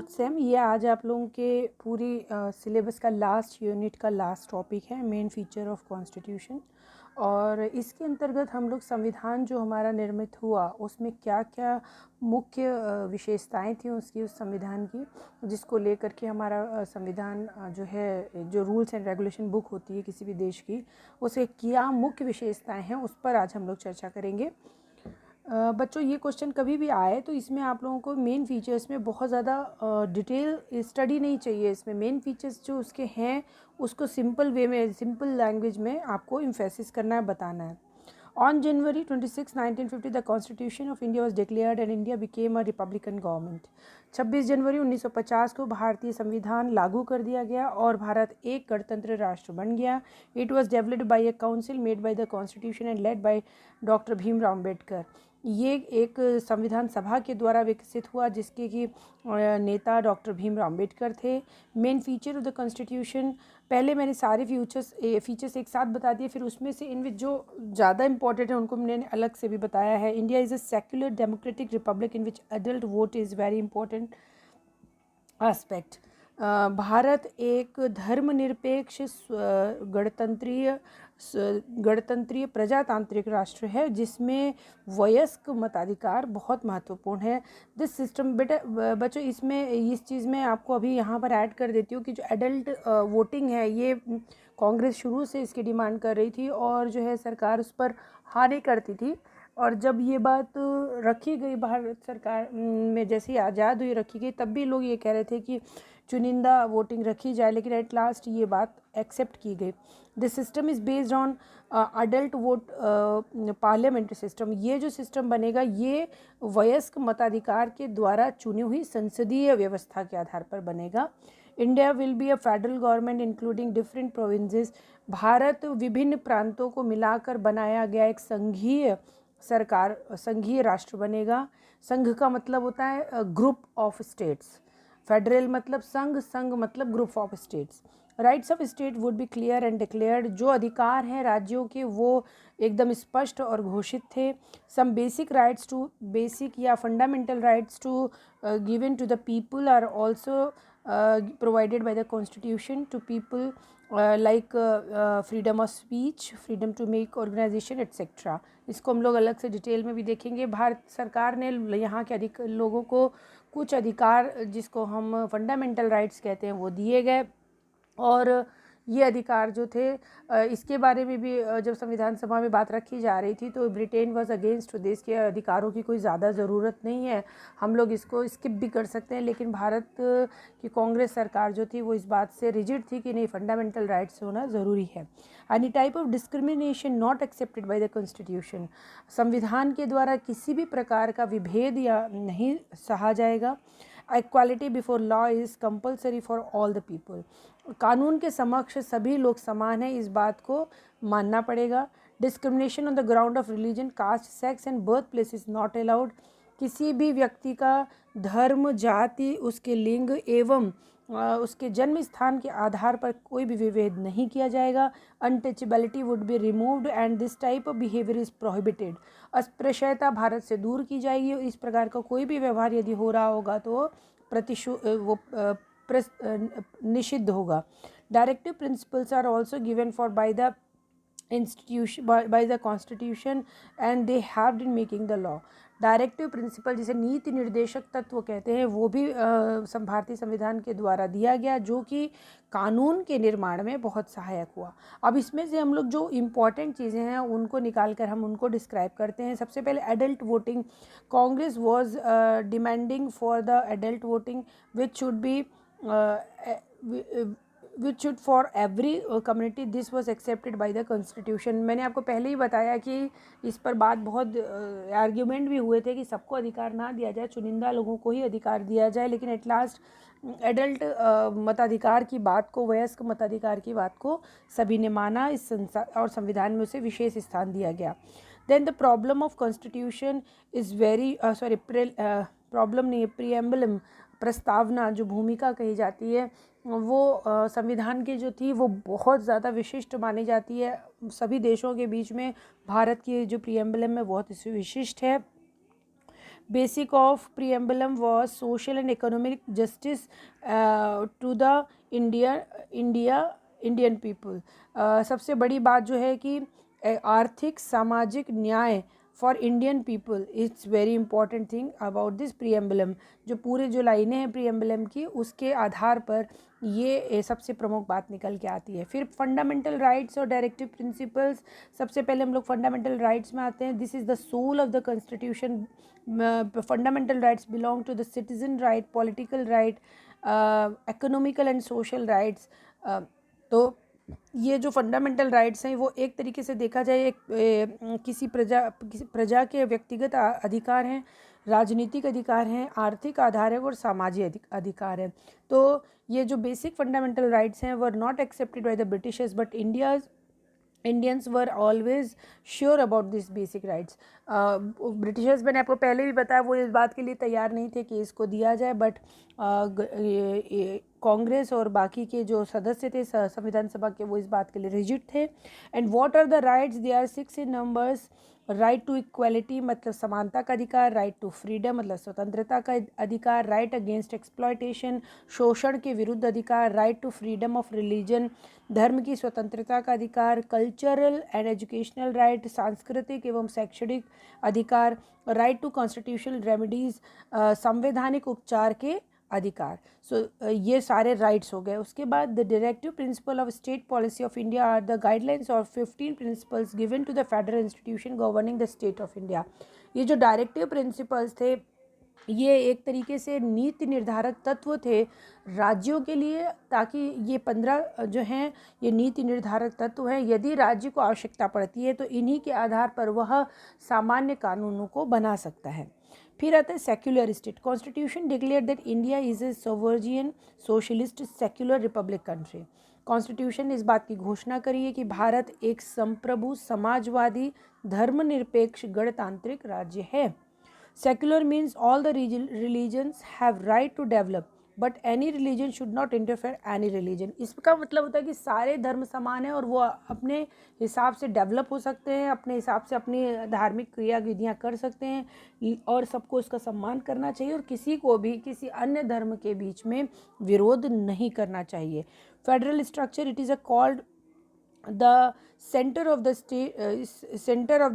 Fourth same, ये आज आप लोगों के पूरी सिलेबस का लास्ट यूनिट का लास्ट टॉपिक है, मेन फीचर ऑफ कॉन्स्टिट्यूशन। और इसके अंतर्गत हम लोग संविधान जो हमारा निर्मित हुआ उसमें क्या क्या मुख्य विशेषताएं थी उसकी, उस संविधान की, जिसको लेकर के हमारा संविधान जो है, जो रूल्स एंड रेगुलेशन बुक होती है किसी भी देश की, उसे क्या मुख्य विशेषताएं हैं उस पर आज हम लोग चर्चा करेंगे। बच्चों, ये क्वेश्चन कभी भी आए तो इसमें आप लोगों को मेन फीचर्स में बहुत ज़्यादा डिटेल स्टडी नहीं चाहिए। इसमें मेन फीचर्स जो उसके हैं उसको सिंपल वे में, सिंपल लैंग्वेज में आपको इम्फेसिस करना है, बताना है। On January 26, 1950 the constitution of India was declared and India became a Republican government. 26 जनवरी 1950 को भारतीय संविधान लागू कर दिया गया और भारत एक गणतंत्र राष्ट्र बन गया। It was developed by a council made by the constitution and led by doctor Bhimrao Ambedkar. ये एक संविधान सभा के द्वारा विकसित हुआ जिसके कि नेता डॉक्टर भीमराव अम्बेडकर थे। Main feature of the constitution, पहले मैंने सारे फीचर्स एक साथ बता दिए, फिर उसमें से इनमें जो ज़्यादा इंपॉर्टेंट है उनको मैंने अलग से भी बताया है। India is a secular democratic Republic in which adult vote is very important aspect. Bharat एक धर्मनिरपेक्ष गणतंत्रीय प्रजातांत्रिक राष्ट्र है जिसमें वयस्क मताधिकार बहुत महत्वपूर्ण है। दिस सिस्टम, बेटा बच्चों, इसमें इस चीज़ में आपको अभी यहाँ पर ऐड कर देती हूँ कि जो एडल्ट वोटिंग है, ये कांग्रेस शुरू से इसकी डिमांड कर रही थी और जो है सरकार उस पर हाँ नहीं करती थी। और जब ये बात रखी गई भारत सरकार में, जैसे ही आज़ाद हुई रखी गई, तब भी लोग ये कह रहे थे कि चुनिंदा वोटिंग रखी जाए, लेकिन एट लास्ट ये बात एक्सेप्ट की गई। This system is based on adult vote parliamentary system. ये जो सिस्टम बनेगा ये वयस्क मताधिकार के द्वारा चुनी हुई संसदीय व्यवस्था के आधार पर बनेगा। India will be a federal government including different provinces. Bharat विभिन्न प्रांतों को मिलाकर बनाया गया एक संघीय सरकार, संघीय राष्ट्र बनेगा। संघ का मतलब होता है ग्रुप ऑफ स्टेट्स, फेडरल मतलब संघ, संघ मतलब group of states. Rights of state would be clear and declared. जो अधिकार हैं राज्यों के वो एकदम स्पष्ट और घोषित थे। Some basic rights to, basic या fundamental rights to given to the people are also provided by the constitution to people, like freedom of speech, freedom to make organization etc. इसको हम लोग अलग से डिटेल में भी देखेंगे। भारत सरकार ने यहाँ के लोगों को कुछ अधिकार, जिसको हम फंडामेंटल राइट्स कहते हैं, वो दिए गए। और ये अधिकार जो थे, इसके बारे में भी जब संविधान सभा में बात रखी जा रही थी तो ब्रिटेन वॉज अगेंस्ट, देश के अधिकारों की कोई ज़्यादा ज़रूरत नहीं है, हम लोग इसको स्किप भी कर सकते हैं। लेकिन भारत की कांग्रेस सरकार जो थी वो इस बात से रिजिड थी कि नहीं, फंडामेंटल राइट्स होना ज़रूरी है। Any type of discrimination not accepted by the constitution. संविधान के द्वारा किसी भी प्रकार का विभेद या नहीं सहा जाएगा। Equality before law is compulsory for all the people. कानून के समक्ष सभी लोग समान हैं, इस बात को मानना पड़ेगा। Discrimination on the ground of religion, caste, sex and birth place is not allowed. किसी भी व्यक्ति का धर्म, जाति, उसके लिंग एवं उसके जन्म स्थान के आधार पर कोई भी विभेद नहीं किया जाएगा। Untouchability would be removed and this type of behaviour is prohibited. अस्पृश्यता भारत से दूर की जाएगी। इस प्रकार का कोई भी व्यवहार यदि हो रहा होगा तो निषिद्ध होगा। Directive principles are also given for by the institution, by the constitution and they have in making the law. Directive principle, जिसे नीति निर्देशक तत्व कहते हैं, वो भी भारतीय संविधान के द्वारा दिया गया, जो कि कानून के निर्माण में बहुत सहायक हुआ। अब इसमें से हम लोग जो इम्पॉर्टेंट चीज़ें हैं उनको निकाल कर हम उनको डिस्क्राइब करते हैं। सबसे पहले adult voting. Congress was demanding for the adult voting which should be which should for every community. This was accepted by the constitution. मैंने आपको पहले ही बताया कि इस पर बात बहुत आर्ग्यूमेंट भी हुए थे कि सबको अधिकार ना दिया जाए, चुनिंदा लोगों को ही अधिकार दिया जाए, लेकिन एट लास्ट एडल्ट मताधिकार की बात को, वयस्क मताधिकार की बात को सभी ने माना। इस संसार और संविधान में उसे विशेष स्थान दिया गया। Then the problem of constitution is very problem नहीं है, प्रीएम्बलम, प्रस्तावना जो भूमिका कही जाती है, वो संविधान की जो थी वो बहुत ज़्यादा विशिष्ट मानी जाती है सभी देशों के बीच में। भारत की जो प्रीएम्बलम है बहुत विशिष्ट है। Basic of preamble was social and economic justice to the Indian people. सबसे बड़ी बात जो है कि आर्थिक सामाजिक न्याय for Indian people, it's very important thing about this preamble. जो पूरे जो लाइनें हैं प्रीएम्बलम की, उसके आधार पर ये सबसे प्रमुख बात निकल के आती है। फिर फंडामेंटल राइट्स और डायरेक्टिव प्रिंसिपल्स। सबसे पहले हम लोग फंडामेंटल राइट्स में आते हैं। This is the soul of the constitution. Fundamental rights belong to the citizen right, political right, economical and social rights. तो ये जो फंडामेंटल राइट्स हैं वो एक तरीके से देखा जाए किसी प्रजा के व्यक्तिगत अधिकार हैं, राजनीतिक अधिकार हैं, आर्थिक आधार है और सामाजिक अधिकार है। तो ये जो बेसिक फंडामेंटल राइट्स हैं were not accepted by the Britishers, but Indians were always sure about this basic rights. Britishers, मैंने आपको पहले भी बताया, वो इस बात के लिए तैयार नहीं थे कि इसको दिया जाए, बट कांग्रेस और बाकी के जो सदस्य थे संविधान सभा के, वो इस बात के लिए रिजिड थे। And what are the rights? They are 6 in numbers. Right to equality मतलब समानता का अधिकार, राइट टू फ्रीडम मतलब स्वतंत्रता का अधिकार, राइट अगेंस्ट एक्सप्लॉयटेशन शोषण के विरुद्ध अधिकार, right to freedom of religion धर्म की स्वतंत्रता का अधिकार, कल्चरल एंड एजुकेशनल राइट सांस्कृतिक एवं शैक्षणिक अधिकार, राइट टू कॉन्स्टिट्यूशनल रेमेडीज संवैधानिक उपचार के अधिकार। सो ये सारे राइट्स हो गए। उसके बाद the directive principle of state policy of India are the guidelines of 15 principles given to the federal institution governing the state of India. ये जो डायरेक्टिव प्रिंसिपल्स थे, ये एक तरीके से नीति निर्धारक तत्व थे राज्यों के लिए, ताकि ये 15 जो हैं ये नीति निर्धारक तत्व हैं। यदि राज्य को आवश्यकता पड़ती है तो इन्हीं के आधार पर वह सामान्य कानूनों को बना सकता है। फिर आता है secular state. Constitution declare that India is a sovereign socialist secular republic country. Constitution ने इस बात की घोषणा करी है कि भारत एक संप्रभु समाजवादी धर्मनिरपेक्ष गणतांत्रिक राज्य है। Secular means all the religions have right to develop but any religion should not interfere any religion. इसका मतलब होता है कि सारे धर्म समान हैं और वो अपने हिसाब से डेवलप हो सकते हैं, अपने हिसाब से अपनी धार्मिक क्रिया विधियाँ कर सकते हैं और सबको इसका सम्मान करना चाहिए और किसी को भी किसी अन्य धर्म के बीच में विरोध नहीं करना चाहिए। Federal structure, it is a called the centre of the state, centre of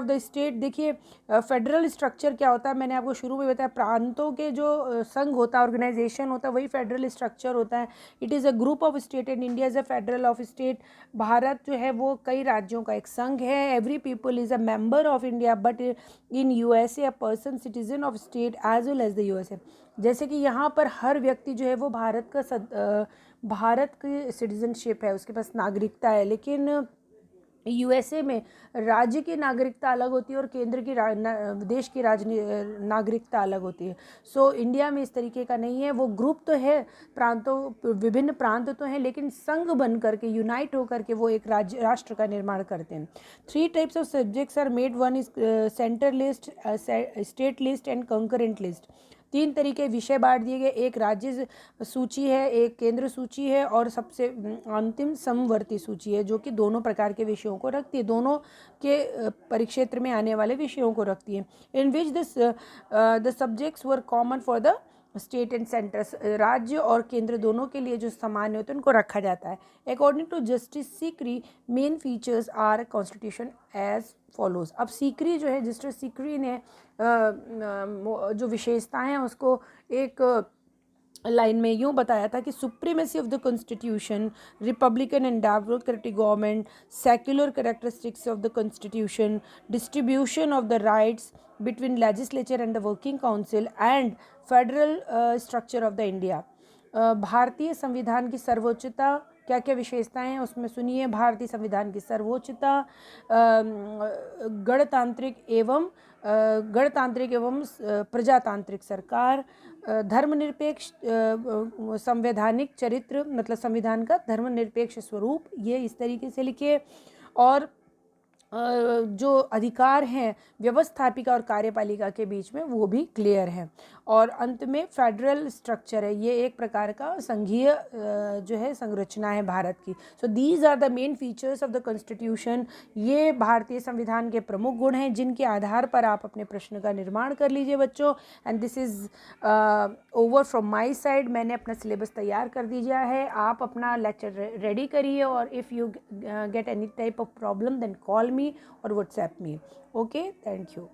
the state. देखिए फेडरल स्ट्रक्चर क्या होता है, मैंने आपको शुरू में बताया, प्रांतों के जो संघ होता है, ऑर्गेनाइजेशन होता है, वही फेडरल स्ट्रक्चर होता है। It is a group of state and India is a federal of state. भारत जो है वो कई राज्यों का एक संघ है। Every people is a member of India but in USA a person citizen of state as well as the USA. जैसे कि यहाँ पर हर व्यक्ति जो है वो भारत की सिटीजनशिप है, उसके पास नागरिकता है, लेकिन यूएसए में राज्य की नागरिकता अलग होती है और केंद्र की देश की नागरिकता अलग होती है। सो इंडिया में इस तरीके का नहीं है। वो ग्रुप तो है, विभिन्न प्रांत तो हैं, लेकिन संघ बन करके यूनाइट होकर के वो एक राष्ट्र का निर्माण करते हैं। 3 types of subjects are made. One is centre list, state list and concurrent list. 3 तरीके विषय बांट दिए गए, एक राज्य सूची है, एक केंद्र सूची है और सबसे अंतिम समवर्ती सूची है, जो कि दोनों प्रकार के विषयों को रखती है, दोनों के परिक्षेत्र में आने वाले विषयों को रखती है। In which the subjects were common for the state and centre. राज्य और केंद्र दोनों के लिए जो सामान्य होते हैं उनको रखा जाता है। According to justice Sikri, main features are constitution as follows. अब सीकरी जो है, जस्टिस सीकरी ने जो विशेषताएं हैं उसको एक लाइन में यूँ बताया था कि supremacy of the constitution, Republican and democratic government, secular characteristics of the constitution, distribution of the rights between legislature and the working council and federal structure of the India. भारतीय संविधान की सर्वोच्चता, क्या क्या विशेषताएं हैं उसमें सुनिए। भारतीय संविधान की सर्वोच्चता, गणतांत्रिक एवं प्रजातांत्रिक सरकार, धर्मनिरपेक्ष संवैधानिक चरित्र मतलब संविधान का धर्मनिरपेक्ष स्वरूप, ये इस तरीके से लिखिए। और जो अधिकार हैं व्यवस्थापिका और कार्यपालिका के बीच में वो भी क्लियर है। और अंत में फेडरल स्ट्रक्चर है, ये एक प्रकार का संघीय जो है संरचना है भारत की। So these are the main features of the constitution. ये भारतीय संविधान के प्रमुख गुण हैं जिनके आधार पर आप अपने प्रश्न का निर्माण कर लीजिए बच्चों। And this is over from my side. मैंने अपना सिलेबस तैयार कर दिया है, आप अपना लेक्चर रेडी करिए और if you get any type of problem then call me or WhatsApp me. Okay, thank you.